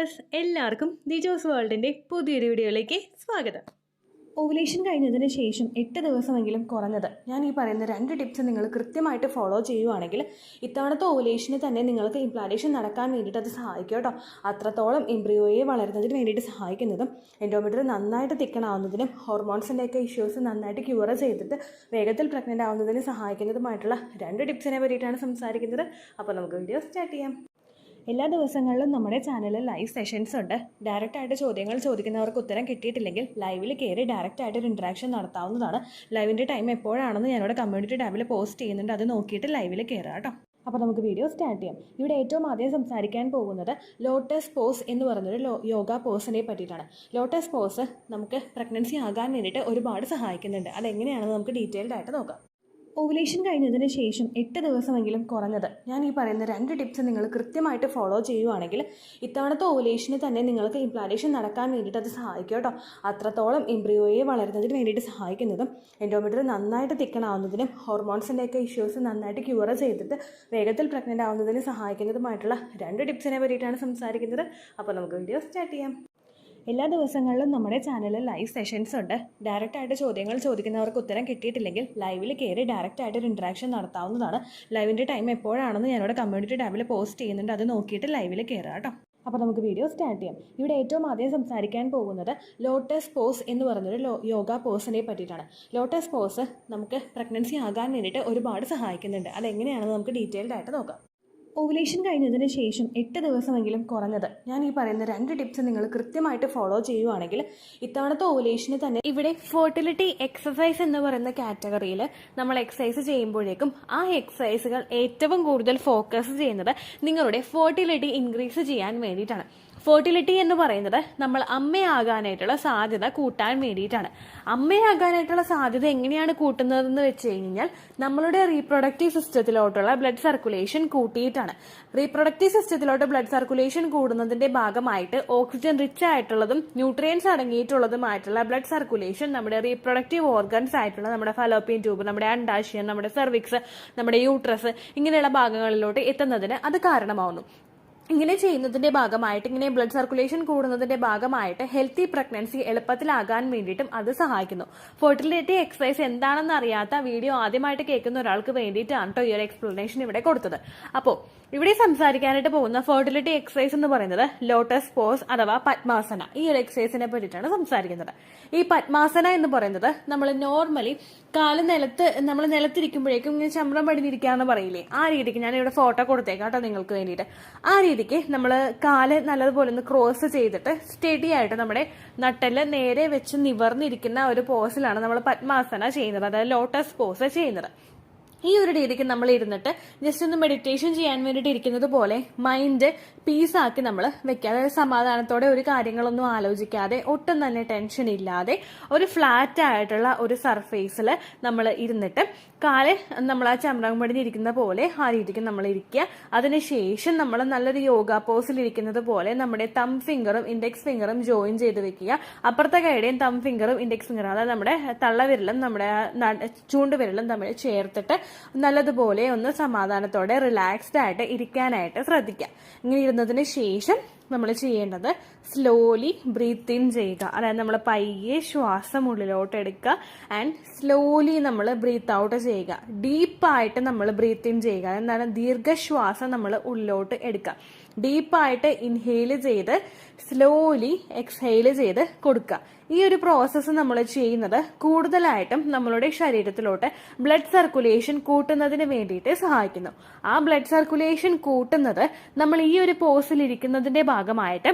Dears, എല്ലാവർക്കും ദിജോസ് വേൾഡിൻ്റെ പുതിയൊരു വീഡിയോയിലേക്ക് സ്വാഗതം. ഓവുലേഷൻ കഴിഞ്ഞതിന് ശേഷം 8 ദിവസമെങ്കിലും കുറഞ്ഞത് ഞാൻ ഈ പറയുന്ന 2 ടിപ്സ് നിങ്ങൾ കൃത്യമായിട്ട് ഫോളോ ചെയ്യുവാണെങ്കിൽ ഇത്തവണത്തെ ഓവുലേഷന് തന്നെ നിങ്ങൾക്ക് ഇംപ്ലാന്റേഷൻ നടക്കാൻ വേണ്ടിയിട്ട് അത് സഹായിക്കും കേട്ടോ. അത്രത്തോളം എംബ്രിയോയെ വളരുന്നതിന് വേണ്ടിയിട്ട് സഹായിക്കുന്നതും എൻഡോമെട്രിയം നന്നായിട്ട് തിക്കണാവുന്നതിനും ഹോർമോൺസിൻ്റെയൊക്കെ ഇഷ്യൂസ് നന്നായിട്ട് ക്യൂർ ചെയ്തിട്ട് വേഗത്തിൽ പ്രഗ്നൻ്റ് ആവുന്നതിന് സഹായിക്കുന്നതുമായിട്ടുള്ള 2 ടിപ്സിനെ പറ്റിയിട്ടാണ് സംസാരിക്കുന്നത്. അപ്പോൾ നമുക്ക് വീഡിയോ സ്റ്റാർട്ട് ചെയ്യാം. എല്ലാ ദിവസങ്ങളിലും നമ്മുടെ ചാനലിൽ ലൈവ് സെഷൻസ് ഉണ്ട്. ഡയറക്റ്റായിട്ട് ചോദ്യങ്ങൾ ചോദിക്കുന്നവർക്ക് ഉത്തരം കിട്ടിയിട്ടില്ലെങ്കിൽ ലൈവിൽ കയറി ഡയറക്റ്റായിട്ട് ഒരു ഇൻട്രാക്ഷൻ നടത്താവുന്നതാണ്. ലൈവിൻ്റെ ടൈം എപ്പോഴാണെന്ന് ഞാനിവിടെ കമ്മ്യൂണിറ്റി ടാബിൽ പോസ്റ്റ് ചെയ്യുന്നുണ്ട്. അത് നോക്കിയിട്ട് ലൈവിൽ കയറുക കേട്ടോ. അപ്പോൾ നമുക്ക് വീഡിയോ സ്റ്റാർട്ട് ചെയ്യാം. ഇവിടെ ഏറ്റവും ആദ്യം സംസാരിക്കാൻ പോകുന്നത് ലോട്ടസ് പോസ് എന്ന് പറയുന്നൊരു യോഗ പോസിനെ പറ്റിയിട്ടാണ്. ലോട്ടസ് പോസ് നമുക്ക് പ്രഗ്നൻസി ആകാൻ വേണ്ടിയിട്ട് ഒരുപാട് സഹായിക്കുന്നുണ്ട്. അതെങ്ങനെയാണെന്ന് നമുക്ക് ഡീറ്റെയിൽഡ് ആയിട്ട് നോക്കാം. ഓവുലേഷൻ കഴിഞ്ഞതിന് ശേഷം 8 ദിവസമെങ്കിലും കുറഞ്ഞത് ഞാൻ ഈ പറയുന്ന 2 ടിപ്സ് നിങ്ങൾ കൃത്യമായിട്ട് ഫോളോ ചെയ്യുവാണെങ്കിൽ ഇത്തവണത്തെ ഓവുലേഷന് തന്നെ നിങ്ങൾക്ക് ഇംപ്ലാന്റേഷൻ നടക്കാൻ വേണ്ടിയിട്ട് അത് സഹായിക്കും കേട്ടോ. അത്രത്തോളം എംബ്രിയോയെ വളരുന്നതിന് വേണ്ടിയിട്ട് സഹായിക്കുന്നതും എൻഡോമെട്രിയം നന്നായിട്ട് തിക്കണാവുന്നതിനും ഹോർമോൺസിൻ്റെയൊക്കെ ഇഷ്യൂസ് നന്നായിട്ട് ക്യൂർ ചെയ്തിട്ട് വേഗത്തിൽ പ്രഗ്നൻ്റ് ആവുന്നതിന് സഹായിക്കുന്നതുമായിട്ടുള്ള 2 ടിപ്സിനെ പറ്റിയിട്ടാണ് സംസാരിക്കുന്നത്. അപ്പോൾ നമുക്ക് വീഡിയോ സ്റ്റാർട്ട് ചെയ്യാം. എല്ലാ ദിവസങ്ങളിലും നമ്മുടെ ചാനലിൽ ലൈവ് സെഷൻസ് ഉണ്ട്. ഡയറക്റ്റായിട്ട് ചോദ്യങ്ങൾ ചോദിക്കുന്നവർക്ക് ഉത്തരം കിട്ടിയിട്ടില്ലെങ്കിൽ ലൈവിൽ കയറി ഡയറക്റ്റായിട്ട് ഒരു ഇൻട്രാക്ഷൻ നടത്താവുന്നതാണ്. ലൈവിൻ്റെ ടൈം എപ്പോഴാണെന്ന് ഞാനിവിടെ കമ്മ്യൂണിറ്റി ടാബിൽ പോസ്റ്റ് ചെയ്യുന്നുണ്ട്. അത് നോക്കിയിട്ട് ലൈവിൽ കയറുക കേട്ടോ. അപ്പോൾ നമുക്ക് വീഡിയോ സ്റ്റാർട്ട് ചെയ്യാം. ഇവിടെ ഏറ്റവും ആദ്യം സംസാരിക്കാൻ പോകുന്നത് ലോട്ടസ് പോസ് എന്ന് പറയുന്നൊരു യോഗ പോസിനെ പറ്റിയിട്ടാണ്. ലോട്ടസ് പോസ് നമുക്ക് പ്രഗ്നൻസി ആകാൻ വേണ്ടിയിട്ട് ഒരുപാട് സഹായിക്കുന്നുണ്ട്. അതെങ്ങനെയാണെന്ന് നമുക്ക് ഡീറ്റെയിൽഡ് ആയിട്ട് നോക്കാം. ഓവുലേഷൻ കഴിഞ്ഞതിന് ശേഷം 8 ദിവസമെങ്കിലും കുറഞ്ഞത് ഞാൻ ഈ പറയുന്ന 2 ടിപ്സ് നിങ്ങൾ കൃത്യമായിട്ട് ഫോളോ ചെയ്യുവാണെങ്കിൽ ഇത്തവണത്തെ ഓവുലേഷന് തന്നെ ഇവിടെ ഫെർട്ടിലിറ്റി എക്സസൈസ് എന്ന് പറയുന്ന കാറ്റഗറിയിൽ നമ്മൾ എക്സസൈസ് ചെയ്യുമ്പോഴേക്കും ആ എക്സസൈസുകൾ ഏറ്റവും കൂടുതൽ ഫോക്കസ് ചെയ്യുന്നത് നിങ്ങളുടെ ഫെർട്ടിലിറ്റി ഇൻക്രീസ് ചെയ്യാൻ വേണ്ടിയിട്ടാണ്. ഫെർട്ടിലിറ്റി എന്ന് പറയുന്നത് നമ്മൾ അമ്മയാകാനായിട്ടുള്ള സാധ്യത കൂട്ടാൻ വേണ്ടിയിട്ടാണ്. അമ്മയാകാനായിട്ടുള്ള സാധ്യത എങ്ങനെയാണ് കൂട്ടുന്നതെന്ന് വെച്ച് കഴിഞ്ഞാൽ നമ്മളുടെ റീപ്രൊഡക്റ്റീവ് സിസ്റ്റത്തിലോട്ടുള്ള ബ്ലഡ് സർക്കുലേഷൻ കൂട്ടിയിട്ടാണ്. റീപ്രൊഡക്റ്റീവ് സിസ്റ്റത്തിലോട്ട് ബ്ലഡ് സർക്കുലേഷൻ കൂടുന്നതിന്റെ ഭാഗമായിട്ട് ഓക്സിജൻ റിച്ച് ആയിട്ടുള്ളതും ന്യൂട്രിയൻസ് അടങ്ങിയിട്ടുള്ളതുമായിട്ടുള്ള ബ്ലഡ് സർക്കുലേഷൻ നമ്മുടെ റീപ്രൊഡക്റ്റീവ് ഓർഗൻസ് ആയിട്ടുള്ള നമ്മുടെ ഫലോപ്പിയൻ ട്യൂബ്, നമ്മുടെ അണ്ടാശയം, നമ്മുടെ സെർവിക്സ്, നമ്മുടെ യൂട്രസ് ഇങ്ങനെയുള്ള ഭാഗങ്ങളിലോട്ട് എത്തുന്നതിന് അത് കാരണമാവുന്നു. ഇങ്ങനെ ചെയ്യുന്നതിന്റെ ഭാഗമായിട്ട് ഇങ്ങനെ ബ്ലഡ് സർക്കുലേഷൻ കൂടുന്നതിന്റെ ഭാഗമായിട്ട് ഹെൽത്തി പ്രഗ്നൻസി എളുപ്പത്തിലാകാൻ വേണ്ടിയിട്ടും അത് സഹായിക്കുന്നു. ഫെർട്ടിലിറ്റി എക്സസൈസ് എന്താണെന്ന് അറിയാത്ത വീഡിയോ ആദ്യമായിട്ട് കേൾക്കുന്ന ഒരാൾക്ക് വേണ്ടിയിട്ടാണ് കേട്ടോ ഈ ഒരു എക്സ്പ്ലനേഷൻ ഇവിടെ കൊടുത്തത്. അപ്പോൾ ഇവിടെ സംസാരിക്കാനായിട്ട് പോകുന്ന ഫെർട്ടിലിറ്റി എക്സസൈസ് എന്ന് പറയുന്നത് ലോട്ടസ് പോസ് അഥവാ പത്മാസന. ഈ ഒരു എക്സസൈസിനെ പറ്റിയിട്ടാണ് സംസാരിക്കുന്നത്. ഈ പത്മാസന എന്ന് പറയുന്നത് നമ്മൾ നോർമലി കാല് നമ്മൾ നിലത്തിരിക്കുമ്പോഴേക്കും ഇങ്ങനെ ചമ്രം പടിഞ്ഞിരിക്കാന്ന് പറയില്ലേ, ആ രീതിക്ക് ഞാൻ ഇവിടെ ഫോട്ടോ കൊടുത്തേക്കാം കേട്ടോ നിങ്ങൾക്ക് വേണ്ടിയിട്ട്. ആ രീതിക്ക് നമ്മൾ കാല് നല്ലതുപോലെ ഒന്ന് ക്രോസ് ചെയ്തിട്ട് സ്റ്റഡി ആയിട്ട് നമ്മുടെ നട്ടെല്ല് നേരെ വെച്ച് നിവർന്നിരിക്കുന്ന ഒരു പോസിലാണ് നമ്മൾ പത്മാസന ചെയ്യുന്നത്, അതായത് ലോട്ടസ് പോസ് ചെയ്യുന്നത്. ഈ ഒരു രീതിക്ക് നമ്മൾ ഇരുന്നിട്ട് ജസ്റ്റ് ഒന്ന് മെഡിറ്റേഷൻ ചെയ്യാൻ വേണ്ടിയിട്ട് ഇരിക്കുന്നത് പോലെ മൈൻഡ് പീസാക്കി നമ്മൾ വെക്കുക. അതായത് സമാധാനത്തോടെ ഒരു കാര്യങ്ങളൊന്നും ആലോചിക്കാതെ ഒട്ടും തന്നെ ടെൻഷൻ ഇല്ലാതെ ഒരു ഫ്ലാറ്റ് ആയിട്ടുള്ള ഒരു സർഫേസിൽ നമ്മൾ ഇരുന്നിട്ട് കാല് നമ്മൾ ആ ചമ്രം പടിഞ്ഞിരിക്കുന്ന പോലെ ആ രീതിക്ക് നമ്മൾ ഇരിക്കുക. അതിനുശേഷം നമ്മൾ നല്ലൊരു യോഗ പോസിൽ ഇരിക്കുന്നത് പോലെ നമ്മുടെ തം ഫിംഗറും ഇൻഡെക്സ് ഫിംഗറും ജോയിൻ ചെയ്ത് വെക്കുക. അപ്പുറത്തെ കൈയുടെയും തം ഫിംഗറും ഇൻഡെക്സ് ഫിംഗറും അതായത് നമ്മുടെ തള്ളവിരലും നമ്മുടെ ചൂണ്ടുവിരലും തമ്മിൽ ചേർത്തിട്ട് നല്ലതുപോലെ ഒന്ന് സമാധാനത്തോടെ റിലാക്സ്ഡ് ആയിട്ട് ഇരിക്കാനായിട്ട് ശ്രദ്ധിക്കുക. ഇങ്ങനെ ഇരുന്നതിന് ശേഷം നമ്മൾ ചെയ്യേണ്ടത് സ്ലോലി ബ്രീത്ത് ഇൻ ചെയ്യുക. അതായത് നമ്മൾ പയ്യെ ശ്വാസം ഉള്ളിലോട്ട് എടുക്കുക ആൻഡ് സ്ലോലി നമ്മൾ ബ്രീത്ത് ഔട്ട് ചെയ്യുക. ഡീപ്പായിട്ട് നമ്മൾ ബ്രീത്ത് ഇൻ ചെയ്യുക. എന്താണ്, ദീർഘശ്വാസം നമ്മൾ ഉള്ളിലോട്ട് എടുക്കുക. ഡീപ്പായിട്ട് ഇൻഹെയിൽ ചെയ്ത് സ്ലോലി എക്സ്ഹെയിൽ ചെയ്ത് കൊടുക്കുക. ഈ ഒരു പ്രോസസ്സ് നമ്മൾ ചെയ്യുന്നത് കൂടുതലായിട്ടും നമ്മളുടെ ശരീരത്തിലോട്ട് ബ്ലഡ് സർക്കുലേഷൻ കൂട്ടുന്നതിന് വേണ്ടിയിട്ട് സഹായിക്കുന്നു. ആ ബ്ലഡ് സർക്കുലേഷൻ കൂട്ടുന്നത് നമ്മൾ ഈ ഒരു പോസിൽ ഇരിക്കുന്നതിന്റെ ഭാഗമായിട്ട്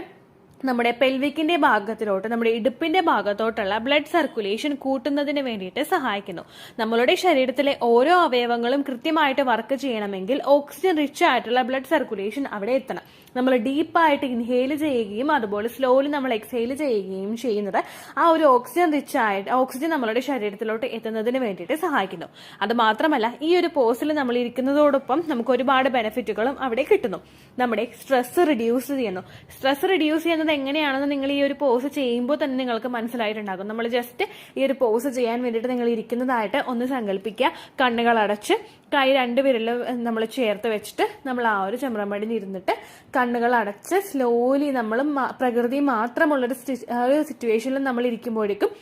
നമ്മുടെ പെൽവിക്കിന്റെ ഭാഗത്തിലോട്ട്, നമ്മുടെ ഇടുപ്പിന്റെ ഭാഗത്തോട്ടുള്ള ബ്ലഡ് സർക്കുലേഷൻ കൂട്ടുന്നതിന് വേണ്ടിയിട്ട് സഹായിക്കുന്നു. നമ്മളുടെ ശരീരത്തിലെ ഓരോ അവയവങ്ങളും കൃത്യമായിട്ട് വർക്ക് ചെയ്യണമെങ്കിൽ ഓക്സിജൻ റിച്ച് ആയിട്ടുള്ള ബ്ലഡ് സർക്കുലേഷൻ അവിടെ എത്തണം. നമ്മൾ ഡീപ്പായിട്ട് ഇൻഹെയിൽ ചെയ്യുകയും അതുപോലെ സ്ലോലി നമ്മൾ എക്സ്ഹെയിൽ ചെയ്യുകയും ചെയ്യുന്നത് ആ ഒരു ഓക്സിജൻ നമ്മളുടെ ശരീരത്തിലോട്ട് എത്തുന്നതിന് വേണ്ടിയിട്ട് സഹായിക്കുന്നു. അത് മാത്രമല്ല ഈ ഒരു പോസിൽ നമ്മൾ ഇരിക്കുന്നതോടൊപ്പം നമുക്ക് ഒരുപാട് ബെനിഫിറ്റുകളും അവിടെ കിട്ടുന്നു. നമ്മുടെ സ്ട്രെസ് റിഡ്യൂസ് ചെയ്യുന്നു. സ്ട്രെസ് റിഡ്യൂസ് ചെയ്യുന്നത് എങ്ങനെയാണെന്ന് നിങ്ങൾ ഈ ഒരു പോസ് ചെയ്യുമ്പോൾ തന്നെ നിങ്ങൾക്ക് മനസ്സിലായിട്ടുണ്ടാകും. നമ്മൾ ജസ്റ്റ് ഈ ഒരു പോസ് ചെയ്യാൻ വേണ്ടിയിട്ട് നിങ്ങൾ ഇരിക്കുന്നതായിട്ട് ഒന്ന് സങ്കല്പിക്കുക. കണ്ണുകൾ അടച്ച് കൈ 2 വിരലും നമ്മൾ ചേർത്ത് വെച്ചിട്ട് നമ്മൾ ആ ഒരു ചെമ്പ്രമടിയിൽ ഇരുന്നിട്ട് കണ്ണുകൾ അടച്ച് സ്ലോലി നമ്മൾ പ്രകൃതി മാത്രമുള്ളൊരു സിറ്റുവേഷനിൽ നമ്മൾ ഇരിക്കുമ്പോഴേക്കും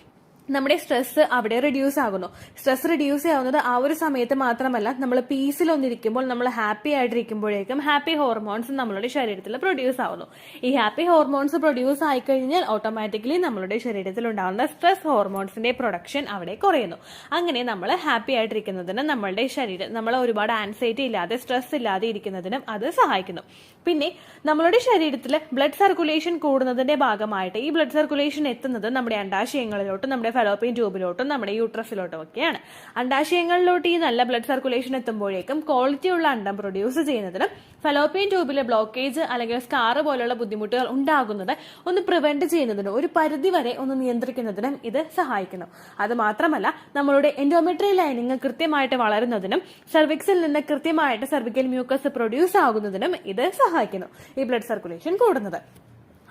നമ്മുടെ സ്ട്രെസ് അവിടെ റിഡ്യൂസ് ആകുന്നു. സ്ട്രെസ് റിഡ്യൂസ് ആവുന്നത് ആ ഒരു സമയത്ത് മാത്രമല്ല, നമ്മൾ പീസിലൊന്നിരിക്കുമ്പോൾ, നമ്മൾ ഹാപ്പി ആയിട്ടിരിക്കുമ്പോഴേക്കും ഹാപ്പി ഹോർമോൺസ് നമ്മളുടെ ശരീരത്തിൽ പ്രൊഡ്യൂസ് ആവുന്നു. ഈ ഹാപ്പി ഹോർമോൺസ് പ്രൊഡ്യൂസ് ആയിക്കഴിഞ്ഞാൽ ഓട്ടോമാറ്റിക്കലി നമ്മളുടെ ശരീരത്തിൽ ഉണ്ടാകുന്ന സ്ട്രെസ് ഹോർമോൺസിന്റെ പ്രൊഡക്ഷൻ അവിടെ കുറയുന്നു. അങ്ങനെ നമ്മൾ ഹാപ്പി ആയിട്ടിരിക്കുന്നതിന് നമ്മളുടെ ശരീരം, നമ്മൾ ഒരുപാട് ആൻസൈറ്റി ഇല്ലാതെ സ്ട്രെസ് ഇല്ലാതെ ഇരിക്കുന്നതിനും അത് സഹായിക്കുന്നു. പിന്നെ നമ്മളുടെ ശരീരത്തിൽ ബ്ലഡ് സർക്കുലേഷൻ കൂടുന്നതിന്റെ ഭാഗമായിട്ട് ഈ ബ്ലഡ് സർക്കുലേഷൻ എത്തുന്നത് നമ്മുടെ അണ്ടാശയങ്ങളിലോട്ടും നമ്മുടെ ഫലോപ്പിയൻ ട്യൂബിലോട്ടും നമ്മുടെ യൂട്രസിലോട്ടും ഒക്കെയാണ്. അണ്ടാശയങ്ങളിലോട്ട് ഈ നല്ല ബ്ലഡ് സർക്കുലേഷൻ എത്തുമ്പോഴേക്കും ക്വാളിറ്റി ഉള്ള അണ്ടം പ്രൊഡ്യൂസ് ചെയ്യുന്നതിനും ഫലോപ്പിയൻ ട്യൂബിലെ ബ്ലോക്കേജ് അല്ലെങ്കിൽ സ്കാർ പോലുള്ള ബുദ്ധിമുട്ടുകൾ ഉണ്ടാകുന്നത് ഒന്ന് പ്രിവെന്റ് ചെയ്യുന്നതിനും ഒരു പരിധി വരെ ഒന്ന് നിയന്ത്രിക്കുന്നതിനും ഇത് സഹായിക്കുന്നു. അത് മാത്രമല്ല, നമ്മളുടെ എൻഡോമെട്രിയൽ ലൈനിങ് കൃത്യമായിട്ട് വളരുന്നതിനും സെർവിക്സിൽ നിന്ന് കൃത്യമായിട്ട് സെർവിക്കൽ മ്യൂക്കസ് പ്രൊഡ്യൂസ് ആകുന്നതിനും ഇത് സഹായിക്കുന്നു, ഈ ബ്ലഡ് സർക്കുലേഷൻ കൂടുന്നത്.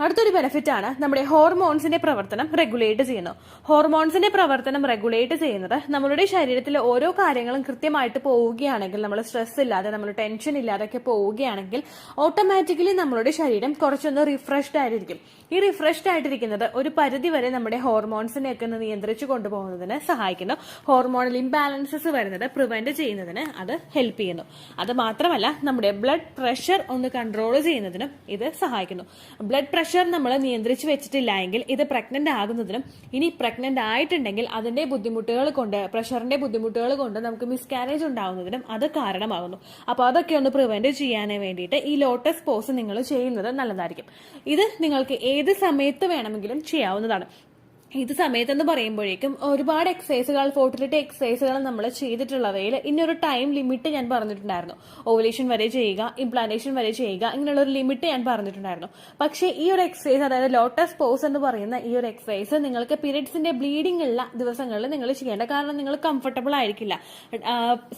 അടുത്തൊരു ബെനിഫിറ്റ് ആണ് നമ്മുടെ ഹോർമോൺസിന്റെ പ്രവർത്തനം റെഗുലേറ്റ് ചെയ്യുന്നു. ഹോർമോൺസിന്റെ പ്രവർത്തനം റെഗുലേറ്റ് ചെയ്യുന്നത് നമ്മളുടെ ശരീരത്തിലെ ഓരോ കാര്യങ്ങളും കൃത്യമായിട്ട് പോവുകയാണെങ്കിൽ, നമ്മൾ സ്ട്രെസ് ഇല്ലാതെ, നമ്മൾ ടെൻഷൻ ഇല്ലാതൊക്കെ പോവുകയാണെങ്കിൽ ഓട്ടോമാറ്റിക്കലി നമ്മളുടെ ശരീരം കുറച്ചൊന്ന് റിഫ്രഷ്ഡ് ആയിരിക്കും. ഈ റിഫ്രഷ്ഡ് ആയിട്ടിരിക്കുന്നത് ഒരു പരിധി വരെ നമ്മുടെ ഹോർമോൺസിനെയൊക്കെ ഒന്ന് നിയന്ത്രിച്ചു കൊണ്ടുപോകുന്നതിന് സഹായിക്കുന്നു. ഹോർമോണൽ ഇംബാലൻസസ് വരുന്നത് പ്രിവെന്റ് ചെയ്യുന്നതിന് അത് ഹെൽപ്പ് ചെയ്യുന്നു. അത് മാത്രമല്ല, നമ്മുടെ ബ്ലഡ് പ്രഷർ ഒന്ന് കൺട്രോൾ ചെയ്യുന്നതിനും ഇത് സഹായിക്കുന്നു. ബ്ലഡ് പ്രഷർ നമ്മൾ നിയന്ത്രിച്ചു വെച്ചിട്ടില്ല എങ്കിൽ ഇത് പ്രഗ്നന്റ് ആകുന്നതിനും, ഇനി പ്രഗ്നന്റ് ആയിട്ടുണ്ടെങ്കിൽ അതിന്റെ ബുദ്ധിമുട്ടുകൾ കൊണ്ട്, പ്രഷറിന്റെ ബുദ്ധിമുട്ടുകൾ കൊണ്ട് നമുക്ക് മിസ്കാരേജ് ഉണ്ടാകുന്നതിനും അത് കാരണമാകുന്നു. അപ്പോൾ അതൊക്കെ ഒന്ന് പ്രിവെന്റ് ചെയ്യാൻ വേണ്ടിയിട്ട് ഈ ലോട്ടസ് പോസ് നിങ്ങൾ ചെയ്യുന്നത് നല്ലതായിരിക്കും. ഇത് നിങ്ങൾക്ക് ഏത് സമയത്ത് വേണമെങ്കിലും ചെയ്യാവുന്നതാണ്. ഇത് സമയത്തെന്ന് പറയുമ്പോഴേക്കും ഒരുപാട് എക്സസൈസുകൾ, ഫോർട്ടിലിറ്റി എക്സസൈസുകൾ നമ്മൾ ചെയ്തിട്ടുള്ളവയിൽ ഇന്നൊരു ടൈം ലിമിറ്റ് ഞാൻ പറഞ്ഞിട്ടുണ്ടായിരുന്നു. ഓവുലേഷൻ വരെ ചെയ്യുക, ഇംപ്ലാന്റേഷൻ വരെ ചെയ്യുക, ഇങ്ങനെയുള്ള ഒരു ലിമിറ്റ് ഞാൻ പറഞ്ഞിട്ടുണ്ടായിരുന്നു. പക്ഷേ ഈ ഒരു എക്സസൈസ്, അതായത് ലോട്ടസ് പോസ് എന്ന് പറയുന്ന ഈ ഒരു എക്സസൈസ് നിങ്ങൾക്ക് പീരിയഡ്സിന്റെ ബ്ലീഡിംഗ് ഉള്ള ദിവസങ്ങളിൽ നിങ്ങൾ ചെയ്യേണ്ട. കാരണം നിങ്ങൾ കംഫർട്ടബിൾ ആയിരിക്കില്ല,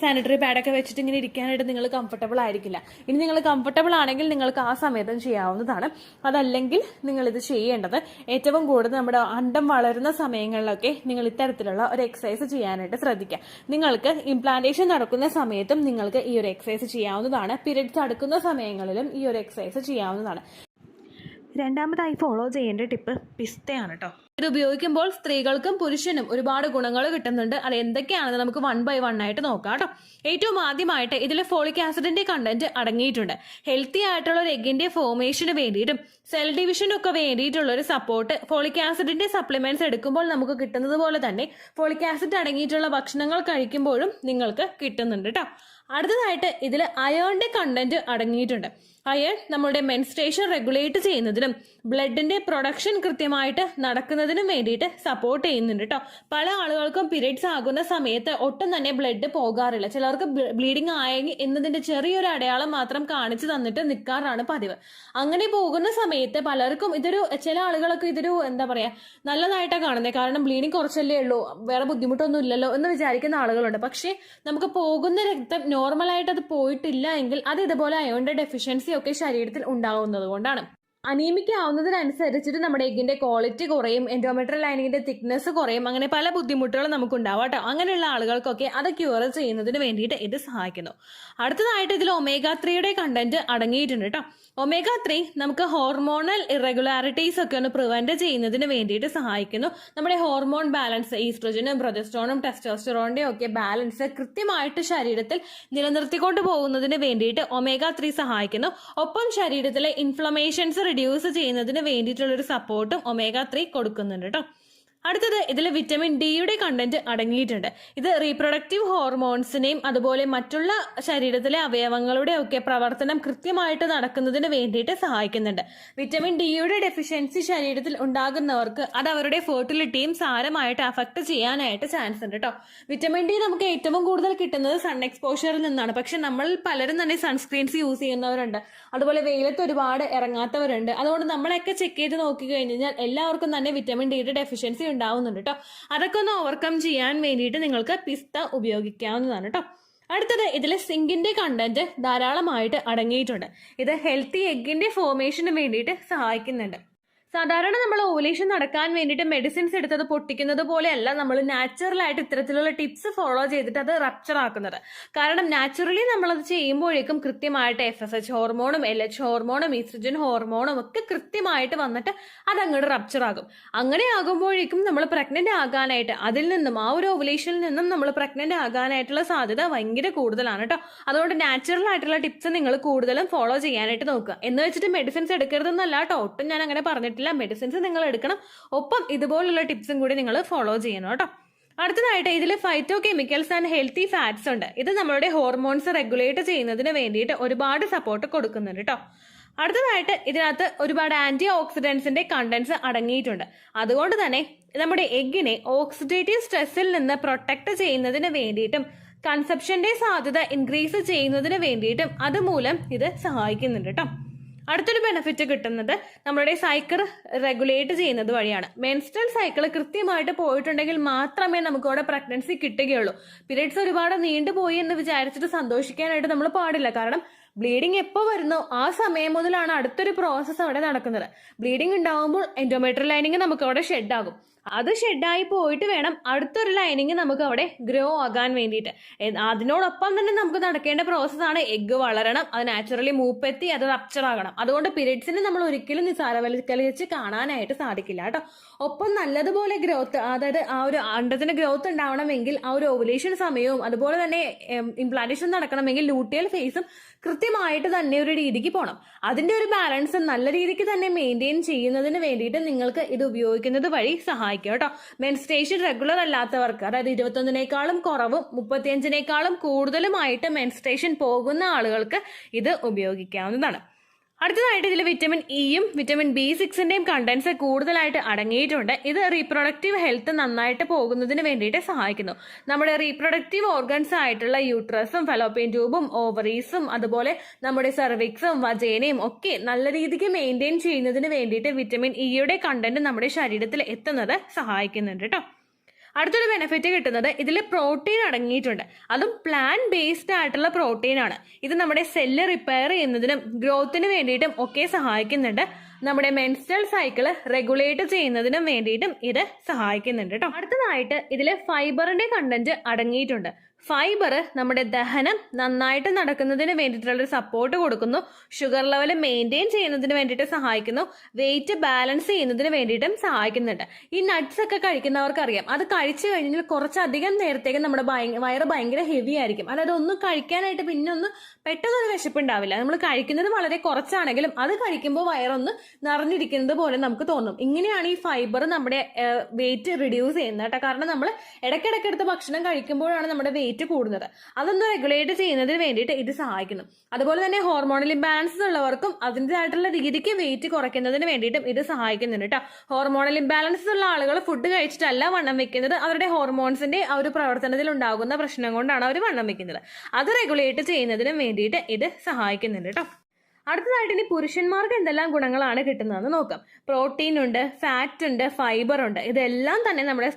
സാനിറ്ററി പാഡൊക്കെ വെച്ചിട്ട് ഇങ്ങനെ ഇരിക്കാനായിട്ട് നിങ്ങൾ കംഫർട്ടബിൾ ആയിരിക്കില്ല. ഇനി നിങ്ങൾ കംഫർട്ടബിൾ ആണെങ്കിൽ നിങ്ങൾക്ക് ആ സമയത്തും ചെയ്യാവുന്നതാണ്. അതല്ലെങ്കിൽ നിങ്ങൾ ഇത് ചെയ്യേണ്ടത് ഏറ്റവും കൂടുതൽ നമ്മുടെ അണ്ടം വളരുന്ന സമയങ്ങളിലൊക്കെ നിങ്ങൾ ഇത്തരത്തിലുള്ള ഒരു എക്സസൈസ് ചെയ്യാനായിട്ട് ശ്രദ്ധിക്കുക. നിങ്ങൾക്ക് ഇംപ്ലാന്റേഷൻ നടക്കുന്ന സമയത്തും നിങ്ങൾക്ക് ഈ ഒരു എക്സസൈസ് ചെയ്യാവുന്നതാണ്. പീരിയഡ്സ് അടുക്കുന്ന സമയങ്ങളിലും ഈ ഒരു എക്സസൈസ് ചെയ്യാവുന്നതാണ്. രണ്ടാമതായി ഫോളോ ചെയ്യേണ്ട ടിപ്പ് പിസ്തയാണ് കേട്ടോ. ഇത് ഉപയോഗിക്കുമ്പോൾ സ്ത്രീകൾക്കും പുരുഷനും ഒരുപാട് ഗുണങ്ങൾ കിട്ടുന്നുണ്ട്. അത് എന്തൊക്കെയാണെന്ന് നമുക്ക് 1 by 1 ആയിട്ട് നോക്കാം കേട്ടോ. ഏറ്റവും ആദ്യമായിട്ട് ഇതിൽ ഫോളിക് ആസിഡിന്റെ കണ്ടന്റ് അടങ്ങിയിട്ടുണ്ട്. ഹെൽത്തി ആയിട്ടുള്ള ഒരു എഗിന്റെ ഫോർമേഷന് വേണ്ടിയിട്ടും സെൽ ഡിവിഷനും ഒക്കെ വേണ്ടിയിട്ടുള്ള ഒരു സപ്പോർട്ട് ഫോളിക് ആസിഡിന്റെ സപ്ലിമെന്റ്സ് എടുക്കുമ്പോൾ നമുക്ക് കിട്ടുന്നത് പോലെ തന്നെ ഫോളിക് ആസിഡ് അടങ്ങിയിട്ടുള്ള ഭക്ഷണങ്ങൾ കഴിക്കുമ്പോഴും നിങ്ങൾക്ക് കിട്ടുന്നുണ്ട് കേട്ടോ. അടുത്തതായിട്ട് ഇതിൽ അയേണിന്റെ കണ്ടന്റ് അടങ്ങിയിട്ടുണ്ട്. അയൺ നമ്മുടെ മെൻസ്ട്രേഷൻ റെഗുലേറ്റ് ചെയ്യുന്നതിനും ബ്ലഡിന്റെ പ്രൊഡക്ഷൻ കൃത്യമായിട്ട് നടക്കുന്നതിനും വേണ്ടിയിട്ട് സപ്പോർട്ട് ചെയ്യുന്നുണ്ട് കേട്ടോ. പല ആളുകൾക്കും പീരിയഡ്സ് ആകുന്ന സമയത്ത് ഒട്ടും തന്നെ ബ്ലഡ് പോകാറില്ല. ചിലർക്ക് ബ്ലീഡിങ് ആയെങ്കിൽ എന്നതിന്റെ ചെറിയൊരു അടയാളം മാത്രം കാണിച്ചു തന്നിട്ട് നിൽക്കാറാണ് പതിവ്. അങ്ങനെ പോകുന്ന സമയത്ത് പലർക്കും ചില ആളുകളൊക്കെ എന്താ പറയാ, നല്ലതായിട്ടാണ് കാണുന്നത്. കാരണം ബ്ലീഡിങ് കുറച്ചല്ലേ ഉള്ളൂ, വേറെ ബുദ്ധിമുട്ടൊന്നും ഇല്ലല്ലോ എന്ന് വിചാരിക്കുന്ന ആളുകളുണ്ട്. പക്ഷേ നമുക്ക് പോകുന്ന രക്തം നോർമലായിട്ട് അത് പോയിട്ടില്ല എങ്കിൽ അത് ഇതുപോലെ അയോണിന്റെ ഡെഫിഷ്യൻസി ഒക്കെ ശരീരത്തിൽ ഉണ്ടാകുന്നത് കൊണ്ടാണ്. അനീമിക് ആവുന്നതിനനുസരിച്ചിട്ട് നമ്മുടെ എഗ്ഗിന്റെ ക്വാളിറ്റി കുറയും, എൻഡോമെട്രിയൽ ലൈനിങ്ങിന്റെ തിക്നെസ് കുറയും, അങ്ങനെ പല ബുദ്ധിമുട്ടുകളും നമുക്ക് ഉണ്ടാവും കേട്ടോ. അങ്ങനെയുള്ള ആളുകൾക്കൊക്കെ അത് ക്യൂർ ചെയ്യുന്നതിന് വേണ്ടിയിട്ട് ഇത് സഹായിക്കുന്നു. അടുത്തതായിട്ട് ഇതിൽ ഒമേഗ 3യുടെ കണ്ടന്റ് അടങ്ങിയിട്ടുണ്ട് കേട്ടോ. ഒമേഗ 3 നമുക്ക് ഹോർമോണൽ ഇറഗുലാരിറ്റീസ് ഒക്കെ ഒന്ന് പ്രിവെന്റ് ചെയ്യുന്നതിന് വേണ്ടിയിട്ട് സഹായിക്കുന്നു. നമ്മുടെ ഹോർമോൺ ബാലൻസ്, ഈസ്ട്രോജനും പ്രൊജസ്ട്രോണും ടെസ്റ്റോസ്റ്ററോണിന്റെയും ഒക്കെ ബാലൻസ് കൃത്യമായിട്ട് ശരീരത്തിൽ നിലനിർത്തിക്കൊണ്ട് പോകുന്നതിന് വേണ്ടിയിട്ട് ഒമേഗ 3 സഹായിക്കുന്നു. ഒപ്പം ശരീരത്തിലെ ഇൻഫ്ലമേഷൻസ് റിഡ്യൂസ് ചെയ്യുന്നതിന് വേണ്ടിയിട്ടുള്ള ഒരു സപ്പോർട്ടും ഒമേഗ 3 കൊടുക്കുന്നുണ്ട് കേട്ടോ. അടുത്തത് ഇതിൽ വിറ്റമിൻ ഡിയുടെ കണ്ടന്റ് അടങ്ങിയിട്ടുണ്ട്. ഇത് റീപ്രൊഡക്റ്റീവ് ഹോർമോൺസിനെയും അതുപോലെ മറ്റുള്ള ശരീരത്തിലെ അവയവങ്ങളുടെ ഒക്കെ പ്രവർത്തനം കൃത്യമായിട്ട് നടക്കുന്നതിന് വേണ്ടിയിട്ട് സഹായിക്കുന്നുണ്ട്. വിറ്റമിൻ ഡിയുടെ ഡെഫിഷ്യൻസി ശരീരത്തിൽ ഉണ്ടാകുന്നവർക്ക് അത് അവരുടെ ഫെർട്ടിലിറ്റിയും സാരമായിട്ട് അഫക്ട് ചെയ്യാനായിട്ട് ചാൻസ് ഉണ്ട് കേട്ടോ. വിറ്റമിൻ ഡി നമുക്ക് ഏറ്റവും കൂടുതൽ കിട്ടുന്നത് സൺ എക്സ്പോഷറിൽ നിന്നാണ്. പക്ഷെ നമ്മൾ പലരും തന്നെ സൺസ്ക്രീൻസ് യൂസ് ചെയ്യുന്നവരുണ്ട്, അതുപോലെ വെയിലത്ത് ഒരുപാട് ഇറങ്ങാത്തവരുണ്ട്. അതുകൊണ്ട് നമ്മളൊക്കെ ചെക്ക് ചെയ്ത് നോക്കി കഴിഞ്ഞാൽ എല്ലാവർക്കും തന്നെ വിറ്റമിൻ ഡിയുടെ ഡെഫിഷ്യൻസി ഉണ്ടാവുന്നുണ്ട് കേട്ടോ. അതൊക്കെ ഒന്ന് ഓവർകം ചെയ്യാൻ വേണ്ടിയിട്ട് നിങ്ങൾക്ക് പിസ്ത ഉപയോഗിക്കാവുന്നതാണ് കേട്ടോ. അടുത്തത് ഇതിൽ സിങ്കിന്റെ കണ്ടന്റ് ധാരാളമായിട്ട് അടങ്ങിയിട്ടുണ്ട്. ഇത് ഹെൽത്തി എഗ്ഗിന്റെ ഫോർമേഷന് വേണ്ടിയിട്ട് സഹായിക്കുന്നുണ്ട്. സാധാരണ നമ്മൾ ഓവുലേഷൻ നടക്കാൻ വേണ്ടിയിട്ട് മെഡിസിൻസ് എടുത്തത് പൊട്ടിക്കുന്നത് പോലെയല്ല നമ്മൾ നാച്ചുറലായിട്ട് ഇത്തരത്തിലുള്ള ടിപ്സ് ഫോളോ ചെയ്തിട്ട് അത് റപ്ചർ ആക്കുന്നത്. കാരണം നാച്ചുറലി നമ്മളത് ചെയ്യുമ്പോഴേക്കും കൃത്യമായിട്ട് FSH ഹോർമോണും LH ഹോർമോണും ഈസ്ട്രജൻ ഹോർമോണും ഒക്കെ കൃത്യമായിട്ട് വന്നിട്ട് അത് അങ്ങോട്ട് റപ്ചർ ആകും. അങ്ങനെ ആകുമ്പോഴേക്കും നമ്മൾ പ്രഗ്നന്റ് ആകാനായിട്ട് അതിൽ നിന്നും ആ ഒരു ഓവുലേഷനിൽ നിന്നും നമ്മൾ പ്രഗ്നന്റ് ആകാനായിട്ടുള്ള സാധ്യത ഭയങ്കര കൂടുതലാണ് കേട്ടോ. അതുകൊണ്ട് നാച്ചുറൽ ആയിട്ടുള്ള ടിപ്സ് നിങ്ങൾ കൂടുതലും ഫോളോ ചെയ്യാനായിട്ട് നോക്കുക. എന്ന് വെച്ചിട്ട് മെഡിസിൻസ് എടുക്കരുതെന്നല്ല കേട്ടോ, ഒട്ടും ഞാൻ അങ്ങനെ പറഞ്ഞിട്ടില്ല. മെഡിസിൻസ് നിങ്ങൾ എടുക്കണം, ഒപ്പം ഇതുപോലുള്ള ടിപ്സും കൂടി നിങ്ങൾ ഫോളോ ചെയ്യണം കേട്ടോ. അടുത്തതായിട്ട് ഇതിൽ phyto chemicals and healthy fats ഉണ്ട്. ഇത് നമ്മളുടെ ഹോർമോൺസ് റെഗുലേറ്റ് ചെയ്യുന്നതിന് വേണ്ടിയിട്ട് ഒരുപാട് സപ്പോർട്ട് കൊടുക്കുന്നുണ്ട് കേട്ടോ. അടുത്തതായിട്ട് ഇതിനകത്ത് ഒരുപാട് ആന്റി ഓക്സിഡൻസിന്റെ കണ്ടന്റ്സ് അടങ്ങിയിട്ടുണ്ട്. അതുകൊണ്ട് തന്നെ നമ്മുടെ എഗ്ഗിനെ ഓക്സിഡേറ്റീവ് സ്ട്രെസ്സിൽ നിന്ന് പ്രൊട്ടക്ട് ചെയ്യുന്നതിന് വേണ്ടിയിട്ടും കൺസെപ്ഷന്റെ സാധ്യത ഇൻക്രീസ് ചെയ്യുന്നതിന് വേണ്ടിയിട്ടും അതുമൂലം ഇത് സഹായിക്കുന്നുണ്ട് കേട്ടോ. അടുത്തൊരു ബെനിഫിറ്റ് കിട്ടുന്നത് നമ്മുടെ സൈക്കിൾ റെഗുലേറ്റ് ചെയ്യുന്നത് വഴിയാണ്. മെൻസ്ട്രൽ സൈക്കിൾ കൃത്യമായിട്ട് പോയിട്ടുണ്ടെങ്കിൽ മാത്രമേ നമുക്ക് അവിടെ പ്രഗ്നൻസി കിട്ടുകയുള്ളൂ. പീരിയഡ്സ് ഒരുപാട് നീണ്ടുപോയി എന്ന് വിചാരിച്ചിട്ട് സന്തോഷിക്കാനായിട്ട് നമ്മൾ പാടില്ല. കാരണം ബ്ലീഡിങ് എപ്പോൾ വരുന്നോ ആ സമയം മുതലാണ് അടുത്തൊരു പ്രോസസ്സ് അവിടെ നടക്കുന്നത്. ബ്ലീഡിങ് ഉണ്ടാകുമ്പോൾ എൻഡോമെട്രിയൽ ലൈനിങ് നമുക്ക് അവിടെ ഷെഡാകും. അത് ഷെഡായി പോയിട്ട് വേണം അടുത്തൊരു ലൈനിങ് നമുക്ക് അവിടെ ഗ്രോ ആകാൻ വേണ്ടിയിട്ട്. അതിനോടൊപ്പം തന്നെ നമുക്ക് നടക്കേണ്ട പ്രോസസ്സാണ് എഗ്ഗ് വളരണം, അത് നാച്ചുറലി മൂപ്പെത്തി അത് റപ്ചർ ആകണം. അതുകൊണ്ട് പീരിയഡ്സിനെ നമ്മൾ ഒരിക്കലും നിസ്സാരവൽക്കരിച്ച് കാണാനായിട്ട് സാധിക്കില്ല കേട്ടോ. ഒപ്പം നല്ലതുപോലെ ഗ്രോത്ത്, അതായത് ആ ഒരു അണ്ടത്തിന് ഗ്രോത്ത് ഉണ്ടാവണമെങ്കിൽ ആ ഒരു ഓവുലേഷൻ സമയവും അതുപോലെ തന്നെ ഇംപ്ലാന്റേഷൻ നടക്കണമെങ്കിൽ ലൂട്ടിയൽ ഫേസും കൃത്യമായിട്ട് തന്നെ ഒരു രീതിക്ക് പോകണം. അതിന്റെ ഒരു ബാലൻസ് നല്ല രീതിക്ക് തന്നെ മെയിൻറ്റെയിൻ ചെയ്യുന്നതിന് വേണ്ടിയിട്ട് നിങ്ങൾക്ക് ഇത് ഉപയോഗിക്കുന്നത് വഴി സഹായിക്കും കേട്ടോ. മെൻസ്ട്രേഷൻ റെഗുലർ അല്ലാത്തവർക്ക്, അതായത് 21-നേക്കാളും കുറവും 35-നേക്കാളും കൂടുതലുമായിട്ട് മെൻസ്ട്രേഷൻ പോകുന്ന ആളുകൾക്ക് ഇത് ഉപയോഗിക്കാവുന്നതാണ്. അടുത്തതായിട്ട് ഇതിൽ വിറ്റമിൻ ഇയും വിറ്റമിൻ B6ന്റെയും കണ്ടന്റ്സ് കൂടുതലായിട്ട് അടങ്ങിയിട്ടുണ്ട്. ഇത് റീപ്രൊഡക്റ്റീവ് ഹെൽത്ത് നന്നായിട്ട് പോകുന്നതിന് വേണ്ടിയിട്ട് സഹായിക്കുന്നു. നമ്മുടെ റീപ്രൊഡക്റ്റീവ് ഓർഗൻസ് ആയിട്ടുള്ള യൂട്രസും ഫലോപ്പിയൻ ട്യൂബും ഓവറീസും അതുപോലെ നമ്മുടെ സെർവിക്സും വജേനയും ഒക്കെ നല്ല രീതിക്ക് മെയിൻറ്റെയിൻ ചെയ്യുന്നതിന് വേണ്ടിയിട്ട് വിറ്റമിൻ ഇയുടെ കണ്ടന്റ് നമ്മുടെ ശരീരത്തിൽ എത്തുന്നത് സഹായിക്കുന്നുണ്ട് കേട്ടോ. അടുത്തൊരു ബെനിഫിറ്റ് കിട്ടുന്നത് ഇതിൽ പ്രോട്ടീൻ അടങ്ങിയിട്ടുണ്ട്. അതും പ്ലാൻ ബേസ്ഡ് ആയിട്ടുള്ള പ്രോട്ടീൻ ആണ്. ഇത് നമ്മുടെ സെല്ല് റിപ്പയർ ചെയ്യുന്നതിനും ഗ്രോത്തിന് വേണ്ടിയിട്ടും ഒക്കെ സഹായിക്കുന്നുണ്ട്. നമ്മുടെ മെൻസ്ട്രൽ സൈക്കിള് റെഗുലേറ്റ് ചെയ്യുന്നതിനും വേണ്ടിയിട്ടും ഇത് സഹായിക്കുന്നുണ്ട് കേട്ടോ. അടുത്തതായിട്ട് ഇതിൽ ഫൈബറിന്റെ കണ്ടന്റ് അടങ്ങിയിട്ടുണ്ട്. ഫൈബർ നമ്മുടെ ദഹനം നന്നായിട്ട് നടക്കുന്നതിന് വേണ്ടിയിട്ടുള്ളൊരു സപ്പോർട്ട് കൊടുക്കുന്നു. ഷുഗർ ലെവൽ മെയിൻറ്റെയിൻ ചെയ്യുന്നതിന് വേണ്ടിയിട്ട് സഹായിക്കുന്നു. വെയിറ്റ് ബാലൻസ് ചെയ്യുന്നതിന് വേണ്ടിയിട്ടും സഹായിക്കുന്നുണ്ട്. ഈ നട്ട്സ് ഒക്കെ കഴിക്കുന്നവർക്ക് അറിയാം, അത് കഴിച്ചു കഴിഞ്ഞാൽ കുറച്ചധികം നേരത്തേക്ക് നമ്മുടെ വയറ് ഭയങ്കര ഹെവി ആയിരിക്കും. അതായത് ഒന്നും കഴിക്കാനായിട്ട് പിന്നെ ഒന്ന് പെട്ടെന്നൊരു വിശപ്പുണ്ടാവില്ല. നമ്മൾ കഴിക്കുന്നത് വളരെ കുറച്ചാണെങ്കിലും അത് കഴിക്കുമ്പോൾ വയറൊന്ന് നിറഞ്ഞിരിക്കുന്നത് പോലെ നമുക്ക് തോന്നും. ഇങ്ങനെയാണ് ഈ ഫൈബർ നമ്മുടെ വെയിറ്റ് റിഡ്യൂസ് ചെയ്യുന്നത് കേട്ടോ. കാരണം നമ്മൾ ഇടയ്ക്കിടയ്ക്കെടുത്ത് ഭക്ഷണം കഴിക്കുമ്പോഴാണ് നമ്മുടെ വെയിറ്റ് കൂടുന്നത്. അതൊന്ന് റെഗുലേറ്റ് ചെയ്യുന്നതിന് വേണ്ടിയിട്ട് ഇത് സഹായിക്കുന്നു. അതുപോലെ തന്നെ ഹോർമോണൽ ഇംബാലൻസ് ഉള്ളവർക്കും അതിൻ്റെതായിട്ടുള്ള രീതിക്ക് വെയിറ്റ് കുറയ്ക്കുന്നതിന് വേണ്ടിയിട്ടും ഇത് സഹായിക്കുന്നുണ്ട് കേട്ടോ. ഹോർമോണൽ ഇംബാലൻസ് ഉള്ള ആളുകൾ ഫുഡ് കഴിച്ചിട്ടല്ല വണ്ണം വെക്കുന്നത്, അവരുടെ ഹോർമോൺസിന്റെ ആ ഒരു പ്രവർത്തനത്തിൽ ഉണ്ടാകുന്ന പ്രശ്നം കൊണ്ടാണ് അവർ വണ്ണം വെക്കുന്നത്. അത് റെഗുലേറ്റ് ചെയ്യുന്നതിന് വേണ്ടിയിട്ട് ഇത് സഹായിക്കുന്നുണ്ട് കേട്ടോ. അടുത്തതായിട്ട് ഇനി പുരുഷന്മാർക്ക് എന്തെല്ലാം ഗുണങ്ങളാണ് കിട്ടുന്നതെന്ന് നോക്കാം. പ്രോട്ടീൻ ഉണ്ട്, ഫാറ്റ് ഉണ്ട്, ഫൈബർ ഉണ്ട്. ഇതെല്ലാം തന്നെ നമ്മുടെ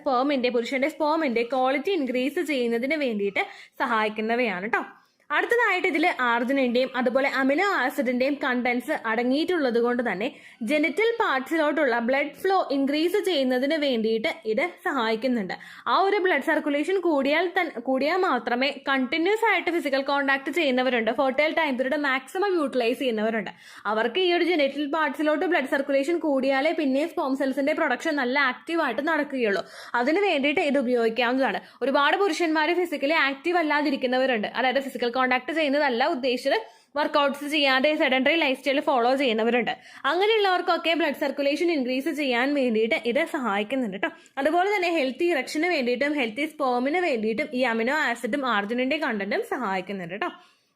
പുരുഷന്റെ സ്പേമിന്റെ ക്വാളിറ്റി ഇൻക്രീസ് ചെയ്യുന്നതിന് വേണ്ടിയിട്ട് സഹായിക്കുന്നവയാണ് കേട്ടോ. അടുത്തതായിട്ട് ഇതിൽ ആർജിനിന്റെയും അതുപോലെ അമിനോ ആസിഡിന്റെയും കണ്ടന്റ്സ് അടങ്ങിയിട്ടുള്ളത് കൊണ്ട് തന്നെ ജെനിറ്റൽ പാർട്സിലോട്ടുള്ള ബ്ലഡ് ഫ്ലോ ഇൻക്രീസ് ചെയ്യുന്നതിന് വേണ്ടിയിട്ട് ഇത് സഹായിക്കുന്നുണ്ട്. ആ ഒരു ബ്ലഡ് സർക്കുലേഷൻ കൂടിയാൽ മാത്രമേ കണ്ടിന്യൂസ് ആയിട്ട് ഫിസിക്കൽ കോണ്ടാക്ട് ചെയ്യുന്നവരുണ്ട്, fertile time period maximum utilise ചെയ്യുന്നവരുണ്ട്. അവർക്ക് ഈ ഒരു ജെനിറ്റൽ പാർട്സിലോട്ട് ബ്ലഡ് സർക്കുലേഷൻ കൂടിയാലേ പിന്നെ സ്പേം സെൽസിന്റെ പ്രൊഡക്ഷൻ നല്ല ആക്റ്റീവായിട്ട് നടക്കുകയുള്ളൂ. അതിന് വേണ്ടിയിട്ട് ഇത് ഉപയോഗിക്കാവുന്നതാണ്. ഒരുപാട് പുരുഷന്മാർ ഫിസിക്കലി ആക്റ്റീവ് അല്ലാതിരിക്കുന്നവരുണ്ട്, അതായത് ഫിസിക്കൽ കോണ്ടാക്ട് ചെയ്യുന്നതല്ല ഉദ്ദേശിച്ചത്, വർക്കൗട്ട്സ് ചെയ്യാതെ സെഡൻഡറി ലൈഫ് സ്റ്റൈൽ ഫോളോ ചെയ്യുന്നവരുണ്ട്. അങ്ങനെയുള്ളവർക്കൊക്കെ ബ്ലഡ് സർക്കുലേഷൻ ഇൻക്രീസ് ചെയ്യാൻ വേണ്ടിയിട്ട് ഇത് സഹായിക്കുന്നുണ്ട് കേട്ടോ. അതുപോലെ തന്നെ ഹെൽത്തി ഇറക്ഷന് വേണ്ടിയിട്ടും ഹെൽത്തി സ്പേമിന് വേണ്ടിയിട്ടും ഈ അമിനോ ആസിഡും ആർജിനിന്റെ കണ്ടന്റും സഹായിക്കുന്നുണ്ട് കേട്ടോ.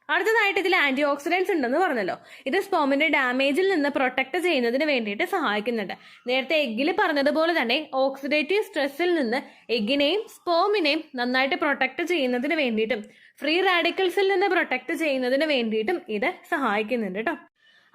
അടുത്തതായിട്ട് ഇതിൽ ആന്റി ഓക്സിഡൻസ് ഉണ്ടെന്ന് പറഞ്ഞല്ലോ. ഇത് സ്പേമിന്റെ ഡാമേജിൽ നിന്ന് പ്രൊട്ടക്ട് ചെയ്യുന്നതിന് വേണ്ടിയിട്ട് സഹായിക്കുന്നുണ്ട്. നേരത്തെ എഗ്ഗിൽ പറഞ്ഞതുപോലെ തന്നെ ഓക്സിഡേറ്റീവ് സ്ട്രെസ്സിൽ നിന്ന് എഗ്ഗിനെയും സ്പേമിനെയും നന്നായിട്ട് പ്രൊട്ടക്ട് ചെയ്യുന്നതിന് വേണ്ടിയിട്ടും ഫ്രീ റാഡിക്കൽസിൽ നിന്ന് പ്രൊട്ടക്ട് ചെയ്യുന്നതിന് വേണ്ടിയിട്ടും ഇത് സഹായിക്കുന്നുണ്ട് കേട്ടോ.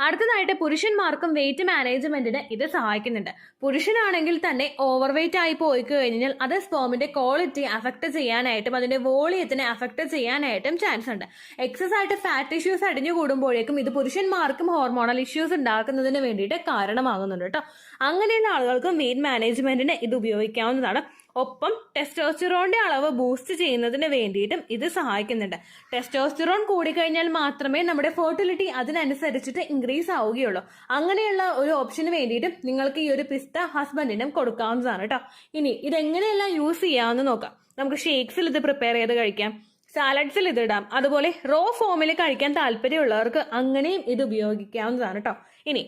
അടുത്തതായിട്ട് പുരുഷന്മാർക്കും വെയിറ്റ് മാനേജ്മെന്റിന് ഇത് സഹായിക്കുന്നുണ്ട്. പുരുഷനാണെങ്കിൽ തന്നെ ഓവർ വെയിറ്റ് ആയി പോയി കഴിഞ്ഞാൽ അത് സ്പേമിന്റെ ക്വാളിറ്റി അഫക്ട് ചെയ്യാനായിട്ടും അതിന്റെ വോളിയത്തിനെ അഫക്ട് ചെയ്യാനായിട്ടും ചാൻസ് ഉണ്ട്. എക്സസ് ആയിട്ട് ഫാറ്റ് ഇഷ്യൂസ് അടിഞ്ഞു കൂടുമ്പോഴേക്കും ഇത് പുരുഷന്മാർക്കും ഹോർമോണൽ ഇഷ്യൂസ് ഉണ്ടാക്കുന്നതിന് വേണ്ടിയിട്ട് കാരണമാകുന്നുണ്ട് കേട്ടോ. അങ്ങനെയുള്ള ആളുകൾക്കും വെയിറ്റ് മാനേജ്മെന്റിന് ഇത് ഉപയോഗിക്കാവുന്നതാണ്. ഒപ്പം ടെസ്റ്റോസ്റ്ററോണിന്റെ അളവ് ബൂസ്റ്റ് ചെയ്യുന്നതിന് വേണ്ടിയിട്ടും ഇത് സഹായിക്കുന്നുണ്ട്. ടെസ്റ്റോസ്റ്ററോൺ കൂടിക്കഴിഞ്ഞാൽ മാത്രമേ നമ്മുടെ ഫെർട്ടിലിറ്റി അതിനനുസരിച്ചിട്ട് ഇൻക്രീസ് ആവുകയുള്ളൂ. അങ്ങനെയുള്ള ഒരു ഓപ്ഷന് വേണ്ടിയിട്ടും നിങ്ങൾക്ക് ഈ ഒരു പിസ്ത ഹസ്ബൻഡിനും കൊടുക്കാവുന്നതാണ് കേട്ടോ. ഇനി ഇതെങ്ങനെയെല്ലാം യൂസ് ചെയ്യാമെന്ന് നോക്കാം. നമുക്ക് ഷേക്സിൽ ഇത് പ്രിപ്പയർ ചെയ്ത് കഴിക്കാം, സാലഡ്സിൽ ഇത് ഇടാം, അതുപോലെ റോ ഫോമിൽ കഴിക്കാൻ താല്പര്യമുള്ളവർക്ക് അങ്ങനെയും ഇത് ഉപയോഗിക്കാവുന്നതാണ് കേട്ടോ. ഇനി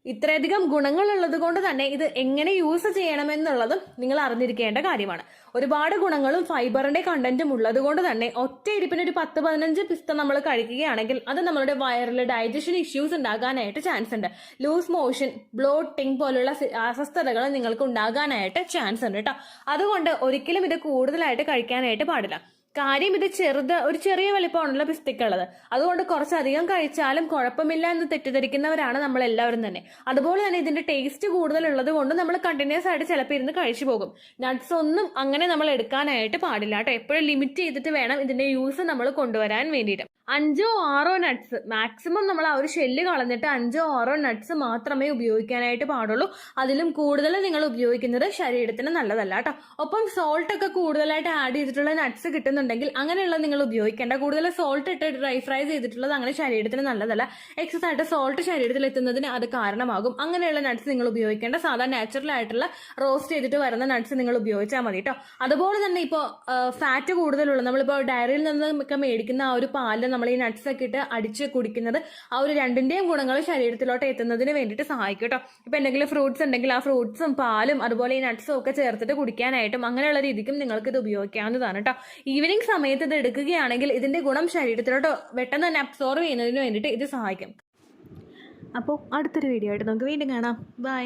ഇത്രയധികം ഗുണങ്ങളുള്ളത് കൊണ്ട് തന്നെ ഇത് എങ്ങനെ യൂസ് ചെയ്യണമെന്നുള്ളതും നിങ്ങൾ അറിഞ്ഞിരിക്കേണ്ട കാര്യമാണ്. ഒരുപാട് ഗുണങ്ങളും ഫൈബറിന്റെ കണ്ടന്റും ഉള്ളത് കൊണ്ട് തന്നെ ഒറ്റ ഇരിപ്പിന് ഒരു 10-15 പിസ്ത നമ്മൾ കഴിക്കുകയാണെങ്കിൽ അത് നമ്മുടെ വയറിൽ ഡൈജഷൻ ഇഷ്യൂസ് ഉണ്ടാകാനായിട്ട് ചാൻസ് ഉണ്ട്. ലൂസ് മോഷൻ, ബ്ലോട്ടിംഗ് പോലുള്ള അസ്വസ്ഥതകൾ നിങ്ങൾക്ക് ഉണ്ടാകാനായിട്ട് ചാൻസ് ഉണ്ട് കേട്ടോ. അതുകൊണ്ട് ഒരിക്കലും ഇത് കൂടുതലായിട്ട് കഴിക്കാനായിട്ട് പാടില്ല. കാര്യം ഇത് ഒരു ചെറിയ വലിപ്പമാണല്ലോ പിസ്തയ്ക്കുള്ളത്. അതുകൊണ്ട് കുറച്ചധികം കഴിച്ചാലും കുഴപ്പമില്ല എന്ന് തെറ്റിദ്ധരിക്കുന്നവരാണ് നമ്മൾ എല്ലാവരും തന്നെ. അതുപോലെ തന്നെ ഇതിന്റെ ടേസ്റ്റ് കൂടുതലുള്ളത് കൊണ്ട് നമ്മൾ കണ്ടിന്യൂസ് ആയിട്ട് ചിലപ്പോൾ ഇരുന്ന് കഴിച്ചു പോകും. നട്ട്സ് ഒന്നും അങ്ങനെ നമ്മൾ എടുക്കാനായിട്ട് പാടില്ല കേട്ടോ. എപ്പോഴും ലിമിറ്റ് ചെയ്തിട്ട് വേണം ഇതിന്റെ യൂസ് നമ്മൾ കൊണ്ടുവരാൻ വേണ്ടിയിട്ട്. 5-6 നട്ട്സ് മാക്സിമം നമ്മൾ ആ ഒരു ഷെല്ല് കളഞ്ഞിട്ട് 5-6 നട്ട്സ് മാത്രമേ ഉപയോഗിക്കാനായിട്ട് പാടുള്ളൂ. അതിലും കൂടുതൽ നിങ്ങൾ ഉപയോഗിക്കുന്നത് ശരീരത്തിന് നല്ലതല്ല കേട്ടോ. ഒപ്പം സോൾട്ട് ഒക്കെ കൂടുതലായിട്ട് ആഡ് ചെയ്തിട്ടുള്ള നട്ട്സ് കിട്ടുന്നുണ്ടെങ്കിൽ അങ്ങനെയുള്ള നിങ്ങൾ ഉപയോഗിക്കേണ്ട. കൂടുതൽ സോൾട്ട് ഇട്ട് ഡ്രൈ ഫ്രൈ ചെയ്തിട്ടുള്ളത് അങ്ങനെ ശരീരത്തിന് നല്ലതല്ല. എക്സസ് ആയിട്ട് സോൾട്ട് ശരീരത്തിൽ എത്തുന്നതിന് അത് കാരണമാകും. അങ്ങനെയുള്ള നട്ട്സ് നിങ്ങൾ ഉപയോഗിക്കേണ്ട. സാധാരണ നാച്ചുറൽ ആയിട്ടുള്ള റോസ്റ്റ് ചെയ്തിട്ട് വരുന്ന നട്ട്സ് നിങ്ങൾ ഉപയോഗിച്ചാൽ മതി കേട്ടോ. അതുപോലെ തന്നെ ഇപ്പോൾ ഫാറ്റ് കൂടുതലുള്ള നമ്മളിപ്പോൾ ഡയറിയിൽ നിന്നൊക്കെ മേടിക്കുന്ന ആ ഒരു പാല് നമ്മൾ ഈ നട്ട്സ് ഒക്കെ ഇട്ട് അടിച്ച് കുടിക്കുന്നത് ആ ഒരു രണ്ടിന്റെയും ഗുണങ്ങൾ ശരീരത്തിലോട്ട് എത്തുന്നതിന് വേണ്ടിയിട്ട് സഹായിക്കും കേട്ടോ. ഇപ്പൊ എന്തെങ്കിലും ഫ്രൂട്ട്സ് ഉണ്ടെങ്കിൽ ആ ഫ്രൂട്ട്സും പാലും അതുപോലെ ഈ നട്ട്സും ഒക്കെ ചേർത്തിട്ട് കുടിക്കാനായിട്ടും അങ്ങനെയുള്ള രീതിക്കും നിങ്ങൾക്ക് ഇത് ഉപയോഗിക്കാവുന്നതാണ് കേട്ടോ. ഈവനിങ് സമയത്ത് ഇത് എടുക്കുകയാണെങ്കിൽ ഇതിന്റെ ഗുണം ശരീരത്തിലോട്ട് പെട്ടെന്ന് തന്നെ അബ്സോർവ് ചെയ്യുന്നതിന് വേണ്ടിയിട്ട് ഇത് സഹായിക്കും. അപ്പോൾ അടുത്തൊരു വീഡിയോ ആയിട്ട് നമുക്ക് വീണ്ടും കാണാം. ബൈ.